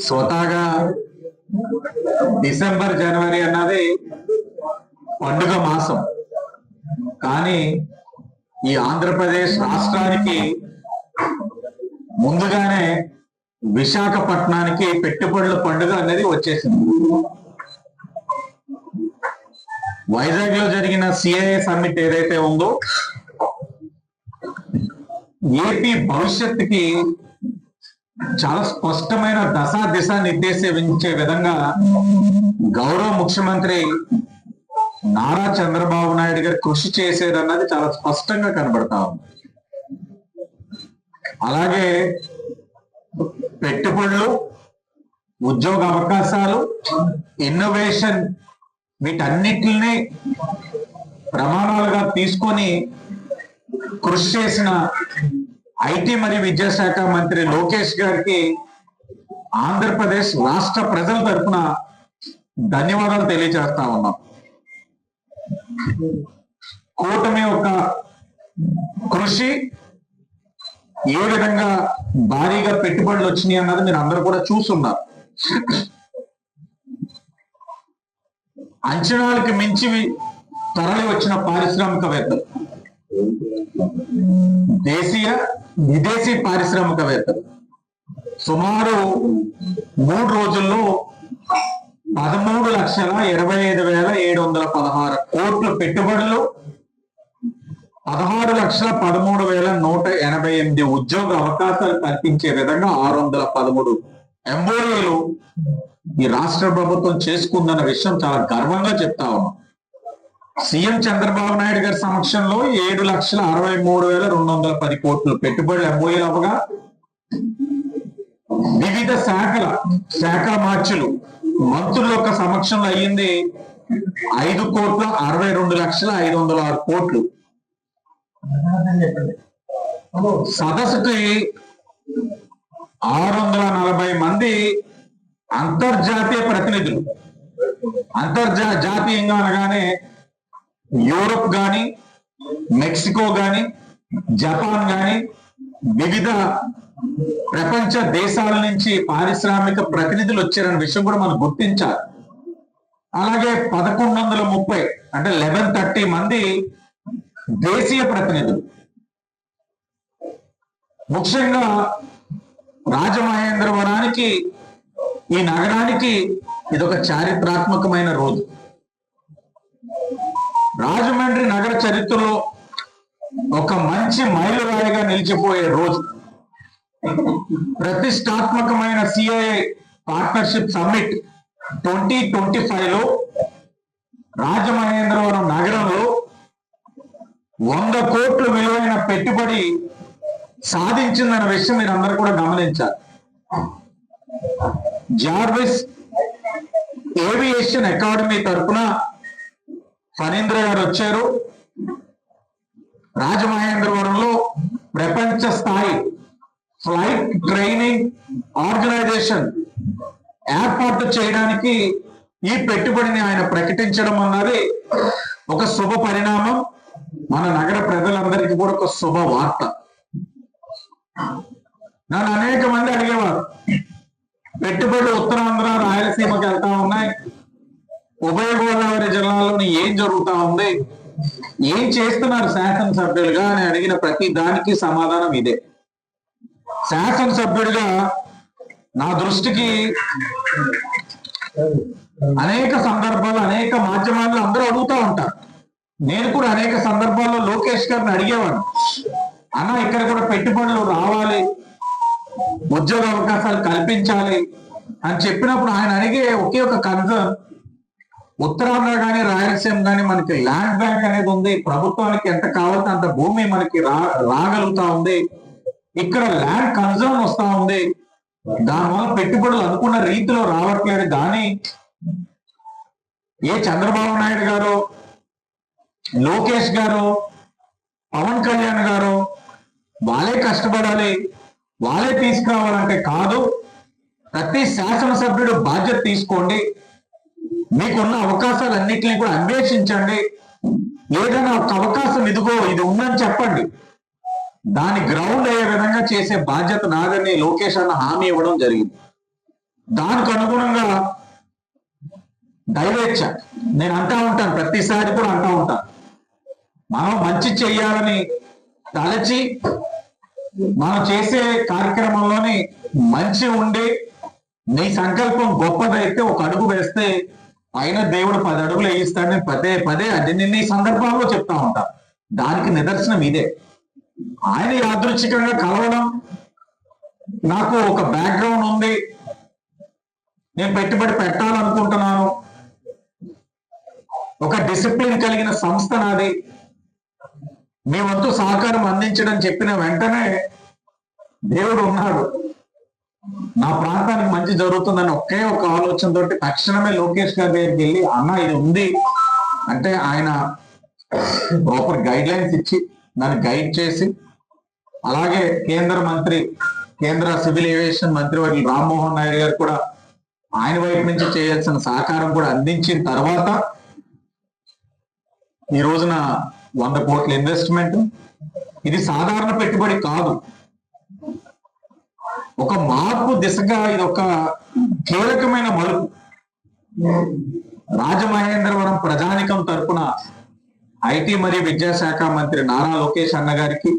స్వతహాగా డిసెంబర్ జనవరి అన్నది పండుగ మాసం. కానీ ఈ ఆంధ్రప్రదేశ్ రాష్ట్రానికి ముందుగానే విశాఖపట్నానికి పెట్టుబడుల పండుగ అనేది వచ్చేసింది. వైజాగ్ లో జరిగిన సిఐఏ సమ్మిట్ ఏదైతే ఉందో ఏపీ భవిష్యత్తుకి చాలా స్పష్టమైన దిశ నిర్దేశించే విధంగా గౌరవ ముఖ్యమంత్రి నారా చంద్రబాబు నాయుడు గారు కృషి చేసేదన్నది చాలా స్పష్టంగా కనబడతా ఉంది. అలాగే పెట్టుబడులు, ఉద్యోగ అవకాశాలు, ఇన్నోవేషన్ వీటన్నిటిని ప్రమాణాలుగా తీసుకొని కృషి చేసిన ఐటీ మరియు విద్యాశాఖ మంత్రి లోకేష్ గారికి ఆంధ్రప్రదేశ్ రాష్ట్ర ప్రజల తరఫున ధన్యవాదాలు తెలియజేస్తా ఉన్నాం. కూటమి యొక్క కృషి ఏ విధంగా భారీగా పెట్టుబడులు వచ్చినాయి అన్నది మీరు అందరూ కూడా చూస్తున్నారు. అంచనాలకు మించి తరలి వచ్చిన పారిశ్రామికవేత్తలు, దేశీయ విదేశీ పారిశ్రామికవేత్తలు సుమారు 3 రోజుల్లో 13,25,716 కోట్ల పెట్టుబడులు, 16,13,188 ఉద్యోగ అవకాశాలు కల్పించే విధంగా 613 ఎంఓయూలు ఈ రాష్ట్ర ప్రభుత్వం చేసుకుందన్న విషయం చాలా గర్వంగా చెప్తా ఉన్నాం. సీఎం చంద్రబాబు నాయుడు గారి సమక్షంలో 7,63,210 కోట్లు పెట్టుబడులు ఎంఓయూలు అవ్వగా వివిధ శాఖ మార్చులు మంత్రుల యొక్క సమక్షంలో అయ్యింది 5,62,506 కోట్లు. సదస్సుకి 640 మంది అంతర్జాతీయ ప్రతినిధులు, అంతర్జాతీయంగా అనగానే యూరోప్ గాని, మెక్సికో గాని, జపాన్ గాని వివిధ ప్రపంచ దేశాల నుంచి పారిశ్రామిక ప్రతినిధులు వచ్చారన్న విషయం కూడా మనం గుర్తించాలి. అలాగే 1130 అంటే 1130 మంది దేశీయ ప్రతినిధులు. ముఖ్యంగా రాజమహేంద్రవరానికి, ఈ నగరానికి ఇదొక చారిత్రాత్మకమైన రోజు. రాజమండ్రి నగర చరిత్రలో ఒక మంచి మైలురాయిగా నిలిచిపోయే రోజు. ప్రతిష్టాత్మకమైన సిఐఏ పార్ట్నర్షిప్ సమ్మిట్ 2025లో రాజమహేంద్రవరం నగరంలో 100 కోట్ల విలువైన పెట్టుబడి సాధించిందన్న విషయం మీరు అందరూ కూడా గమనించాలి. జార్విస్ ఏవియేషన్ అకాడమీ తరఫున ఫణీంద్ర గారు వచ్చారు. రాజమహేంద్రవరంలో ప్రపంచ స్థాయి ఫ్లైట్ ట్రైనింగ్ ఆర్గనైజేషన్ ఏర్పాటు చేయడానికి ఈ పెట్టుబడిని ఆయన ప్రకటించడం అన్నది ఒక శుభ పరిణామం. మన నగర ప్రజలందరికీ కూడా ఒక శుభ వార్త. నన్ను అనేక మంది అడిగేవారు, పెట్టుబడులు ఉత్తరాంధ్ర రాయలసీమకి వెళ్తా ఉన్నాయి, ఉభయ గోదావరి జిల్లాలోని ఏం జరుగుతా ఉంది, ఏం చేస్తున్నారు శాసనసభ్యులుగా అని అడిగిన ప్రతి దానికి సమాధానం ఇదే. శాసనసభ్యుడిగా నా దృష్టికి అనేక సందర్భాలు, అనేక మాధ్యమాల్లో అందరూ అడుగుతూ ఉంటారు. నేను కూడా అనేక సందర్భాల్లో లోకేష్ గారిని అడిగేవాడు, అన్న ఇక్కడ కూడా పెట్టుబడులు రావాలి, ఉద్యోగ అవకాశాలు కల్పించాలి అని చెప్పినప్పుడు ఆయన అడిగే ఒకే ఒక కన్సర్న్, ఉత్తరాంధ్ర కానీ రాయలసీమ కానీ మనకి ల్యాండ్ బ్యాంక్ అనేది ఉంది, ప్రభుత్వానికి ఎంత కావాలంటే అంత భూమి మనకి రాగలుగుతా ఉంది, ఇక్కడ ల్యాండ్ కన్సర్న్ వస్తా ఉంది, దానివల్ల పెట్టుబడులు అనుకున్న రీతిలో రావట్లేదు. కానీ ఏ చంద్రబాబు నాయుడు గారు, లోకేష్ గారు, పవన్ కళ్యాణ్ గారు వాళ్ళే కష్టపడాలి, వాళ్ళే తీసుకురావాలంటే కాదు, ప్రతి శాసనసభ్యుడు బాధ్యత తీసుకోండి, మీకున్న అవకాశాలన్నింటినీ కూడా అన్వేషించండి, ఏదైనా ఒక అవకాశం ఇదిగో ఇది ఉందని చెప్పండి, దాని గ్రౌండ్ అయ్యే విధంగా చేసే బాధ్యత నాదని లోకేష్ అన్న హామీ ఇవ్వడం జరిగింది. దానికి అనుగుణంగా దైవేచ్ఛ నేను అంటా ఉంటాను, ప్రతిసారి కూడా అంటా ఉంటాను, మనం మంచి చెయ్యాలని తలచి మనం చేసే కార్యక్రమంలోని మంచి ఉండి నీ సంకల్పం గొప్పదైతే ఒక అడుగు వేస్తే పైన దేవుడు 10 అడుగులు వేయిస్తాడని పదే పదే అన్ని సందర్భాల్లో చెప్తా ఉంటా. దానికి నిదర్శనం ఇదే. ఆయన యాదృచ్ఛికంగా కలవడం, నాకు ఒక బ్యాక్గ్రౌండ్ ఉంది, నేను పెట్టుబడి పెట్టాలనుకుంటున్నాను, ఒక డిసిప్లిన్ కలిగిన సంస్థ నాది, మీ వంతు సహకారం అందించడం చెప్పిన వెంటనే దేవుడు ఉన్నాడు, నా ప్రాంతానికి మంచి జరుగుతుందని ఒకే ఒక ఆలోచనతో తక్షణమే లోకేష్ గారి దగ్గరికి వెళ్ళి అన్న ఇది ఉంది అంటే ఆయన ప్రాపర్ గైడ్ లైన్స్ ఇచ్చి నన్ను గైడ్ చేసి, అలాగే కేంద్ర సివిల్ ఏవియేషన్ మంత్రివర్యులు రామ్మోహన్ నాయుడు గారు కూడా ఆయన వైపు నుంచి చేయాల్సిన సహకారం కూడా అందించిన తర్వాత ఈ రోజున 100 కోట్ల ఇన్వెస్ట్మెంట్. ఇది సాధారణ పెట్టుబడి కాదు, ఒక మార్పు దిశగా ఇది ఒక కీలకమైన మలుపు. రాజమహేంద్రవరం ప్రజానికం తరపున ఐటీ మరియు విద్యాశాఖ మంత్రి నారా లోకేష్ అన్న గారికి,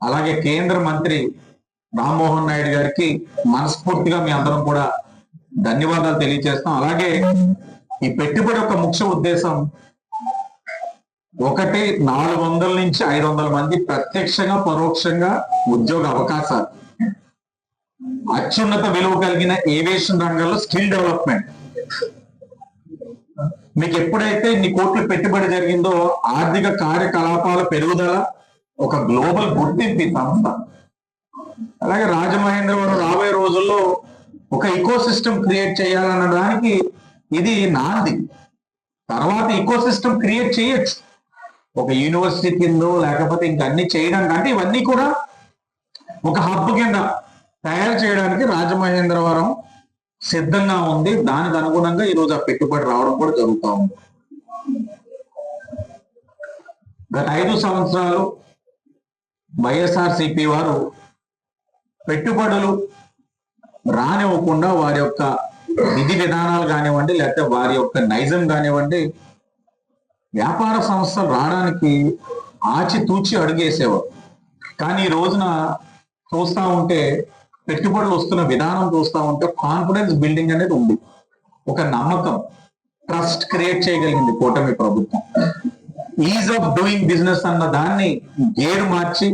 అలాగే కేంద్ర మంత్రి రామ్మోహన్ నాయుడు గారికి మనస్ఫూర్తిగా మీ అందరం కూడా ధన్యవాదాలు తెలియజేస్తాం. అలాగే ఈ పెట్టుబడి యొక్క ముఖ్య ఉద్దేశం ఒకటి, 400 నుంచి 500 మంది ప్రత్యక్షంగా పరోక్షంగా ఉద్యోగ అవకాశాలు, అత్యున్నత విలువ కలిగిన ఏవియేషన్ రంగంలో స్కిల్ డెవలప్మెంట్. మీకు ఎప్పుడైతే ఇన్ని కోట్ల పెట్టుబడి జరిగిందో ఆర్థిక కార్యకలాపాల పెరుగుదల, ఒక గ్లోబల్ గుర్తింపు ఈ సంస్థ. అలాగే రాజమహేంద్రవరం రాబోయే రోజుల్లో ఒక ఈకో సిస్టమ్ క్రియేట్ చేయాలన్న దానికి ఇది నాంది. తర్వాత ఈకో సిస్టమ్ క్రియేట్ చేయొచ్చు, ఒక యూనివర్సిటీ కింద లేకపోతే ఇంకా అన్ని చేయడానికి, అంటే ఇవన్నీ కూడా ఒక హబ్ కింద తయారు చేయడానికి రాజమహేంద్రవరం సిద్ధంగా ఉంది. దానికి అనుగుణంగా ఈరోజు ఆ పెట్టుబడి రావడం కూడా జరుగుతూ ఉంది. గత 5 సంవత్సరాలు వైఎస్ఆర్సీపీ వారు పెట్టుబడులు రానివ్వకుండా వారి యొక్క విధి విధానాలు కానివ్వండి, లేకపోతే వారి యొక్క నైజం కానివ్వండి, వ్యాపార సంస్థలు రావడానికి ఆచితూచి అడుగేసేవారు. కానీ ఈ రోజున చూస్తా ఉంటే పెట్టుబడులు వస్తున్న విధానం చూస్తా ఉంటే కాన్ఫిడెన్స్ బిల్డింగ్ అనేది ఉంది, ఒక నమ్మకం, ట్రస్ట్ క్రియేట్ చేయగలిగింది కూటమి ప్రభుత్వం. ఈజ్ ఆఫ్ డూయింగ్ బిజినెస్ అన్న దాన్ని gear March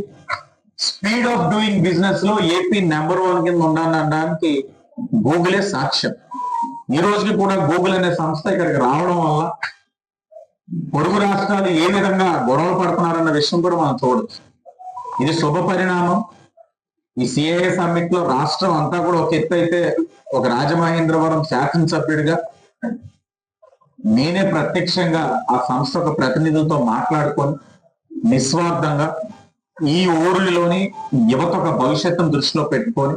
speed of doing business లో ఏపీ నెంబర్ 1 కింద ఉండాలనడానికి గూగులే సాక్ష్యం. ఈ రోజుకి కూడా గూగుల్ అనే సంస్థ ఇక్కడికి రావడం వల్ల పొరుగు రాష్ట్రాలు ఏ విధంగా గొడవలు పడుతున్నారన్న విషయం కూడా మనం చూడొచ్చు. ఇది శుభ పరిణామం. ఈ సిఐఏ సమ్మిట్ లో రాష్ట్రం అంతా కూడా ఒక ఎత్తు అయితే, ఒక రాజమహేంద్రవరం శాసనసభ్యుడిగా నేనే ప్రత్యక్షంగా ఆ సంస్థ ఒక ప్రతినిధులతో మాట్లాడుకొని నిస్వార్థంగా ఈ ఊరిలోని యువత ఒక భవిష్యత్తును దృష్టిలో పెట్టుకొని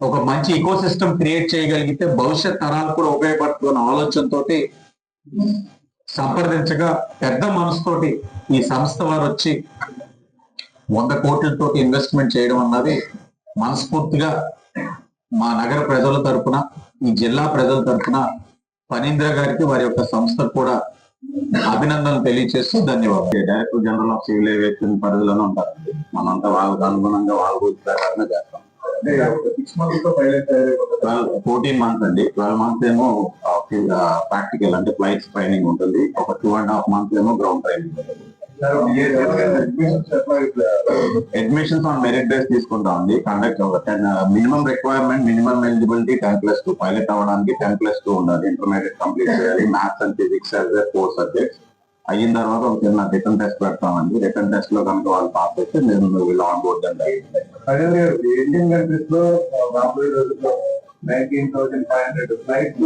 ఒక మంచి ఈకో సిస్టమ్ క్రియేట్ చేయగలిగితే భవిష్యత్ తరాలు కూడా ఉపయోగపడుతున్న ఆలోచనతో సంప్రదించగా పెద్ద మనసుతోటి ఈ సంస్థ వారు వచ్చి 100 కోట్లతో ఇన్వెస్ట్మెంట్ చేయడం అన్నది మనస్ఫూర్తిగా మా నగర ప్రజల తరపున, ఈ జిల్లా ప్రజల తరపున ఫణీంద్ర గారికి వారి యొక్క సంస్థకు కూడా అభినందనలు తెలియజేస్తూ ధన్యవాదాలు. Director general of civil aviation పరిధిలోనే ఉంటారు. మనంతా వాళ్ళకి అనుగుణంగా వాళ్ళ గురించి ప్రకారంగా చేస్తాం. 14 మంత్స్ అండి. 12 మంత్స్ ఏమో ప్రాక్టికల్ అంటే ఫ్లైట్స్ ట్రైనింగ్ ఉంటుంది, ఒక 2.5 మంత్స్ ఏమో గ్రౌండ్ ట్రైనింగ్ ఉంటుంది. అడ్మిషన్స్ ఆన్ మెరిట్ బేస్ తీసుకుంటాం అండి. Conduct minimum requirement, minimum eligibility 10+2, pilot అవ్వడానికి 10+2 ఉండాలి. ఇంటర్మీడియట్ కంప్లీట్ చేయాలి. Maths and physics as 4 subjects అయిన తర్వాత ఒక చిన్న రిటర్న్ టెస్ట్ పెడతామండి. రిటర్న్ టెస్ట్ లో కనుక వాళ్ళు పాస్ అయితే నేను వీళ్ళు ఆన్ బోర్డ్ అంటే ఇండియన్ కంట్రీస్ లో 19,500 ఫ్లైట్స్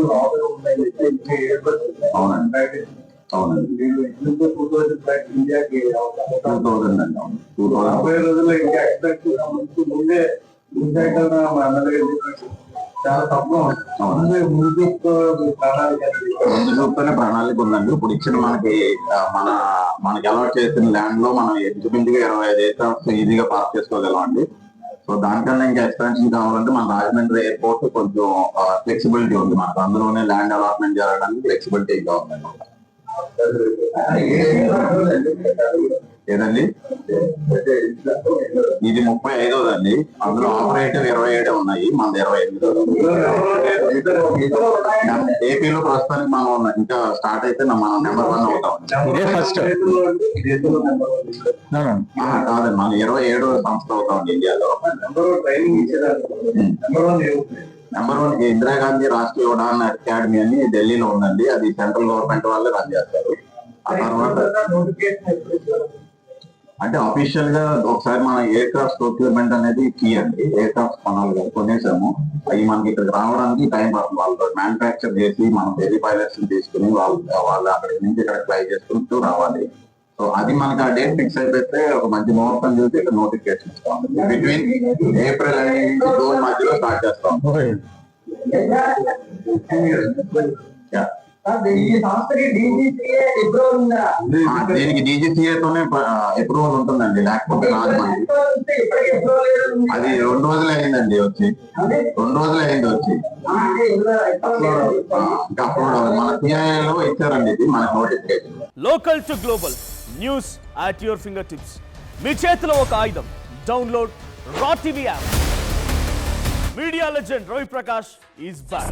అవునండి. అవునండి, 2000 ఫ్లైట్స్ ఇండియాకి 2000 అండి. 2000 రోజుల్లో ఇంకా ఎక్స్పెక్ట్ ముందే చాలా తక్కువ ఉంటుంది. ముందు ప్రణాళిక అనేది ముందు చూపుతోనే ప్రణాళిక ఉందండి. ఇప్పుడు ఇచ్చిన మనకి అలవాట్ చేసిన ల్యాండ్ లో మనం ఇంచుమించుగా 25 ఏకర్స్ ఈజీగా పార్క్ చేసుకోగలం అండి. సో దానికన్నా ఇంకా ఎక్స్పాన్షన్ కావాలంటే మన రాజమండ్రి ఎయిర్పోర్ట్ కొంచెం ఫ్లెక్సిబిలిటీ ఉంది మనకు, అందులోనే ల్యాండ్ అలాట్మెంట్ జరగడానికి ఫ్లెక్సిబిలిటీ ఇంకా ఉందండి. ఏదండి ఇది 35దండి, అందులో ఆపరేటివ్ 27 ఉన్నాయి, మనది 28. ఏపీలో ప్రస్తుతానికి మనం ఇంకా స్టార్ట్ అయితే మనం నెంబర్ 1 అవుతాం. ఇదే ఫస్ట్ కాదండి, మనం 27వ సంస్థ అవుతాం ఇండియాలో. ట్రైనింగ్ ఇచ్చేదాన్ని నెంబర్ 1 ఇందిరాగాంధీ రాష్ట్రీయ ఉడాన్ అకాడమీ అని ఢిల్లీలో ఉందండి. అది సెంట్రల్ గవర్నమెంట్ వాళ్ళే రన్ చేస్తారు. ఆ తర్వాత అంటే అఫీషియల్ గా ఒకసారి మన ఎయిర్ క్రాఫ్ట్ ప్రొక్యూర్మెంట్ అనేది కీ అండి. ఎయిర్ క్రాఫ్ట్ కొనాలి, కొనేసాము. అవి మనకి ఇక్కడికి రావడానికి టైం పడుతుంది. వాళ్ళు మ్యానుఫ్యాక్చర్ చేసి మనం డెల్లీ పైలట్స్ తీసుకుని వాళ్ళు అక్కడి నుంచి ఇక్కడ ఫ్లై చేసుకుంటూ రావాలి. సో అది మనకి ఆ డేట్ ఫిక్స్ అయిపోతే ఒక మంచి ముహూర్తం చూసి ఇక్కడ నోటిఫికేషన్ ఇస్తాం. బిట్వీన్ ఏప్రిల్ అండ్ జూన్ మధ్యలో స్టార్ట్ చేస్తాం. దీనికి DGCA తోనే అప్రూవల్ ఉంటుందండి, లేకపోతే రాదు మనకి. అది 2 రోజులు అయిందండి వచ్చి, 2 రోజులు అయింది వచ్చి. ఇంకా అప్రూవల్ అవ్వదు. మన CII లో ఇచ్చారండి ఇది మనకు notification. Local to global news at your fingertips. మీ చేతిలో ఒక ఆయుధం. Download raw TV app. Media legend Ravi Prakash is back.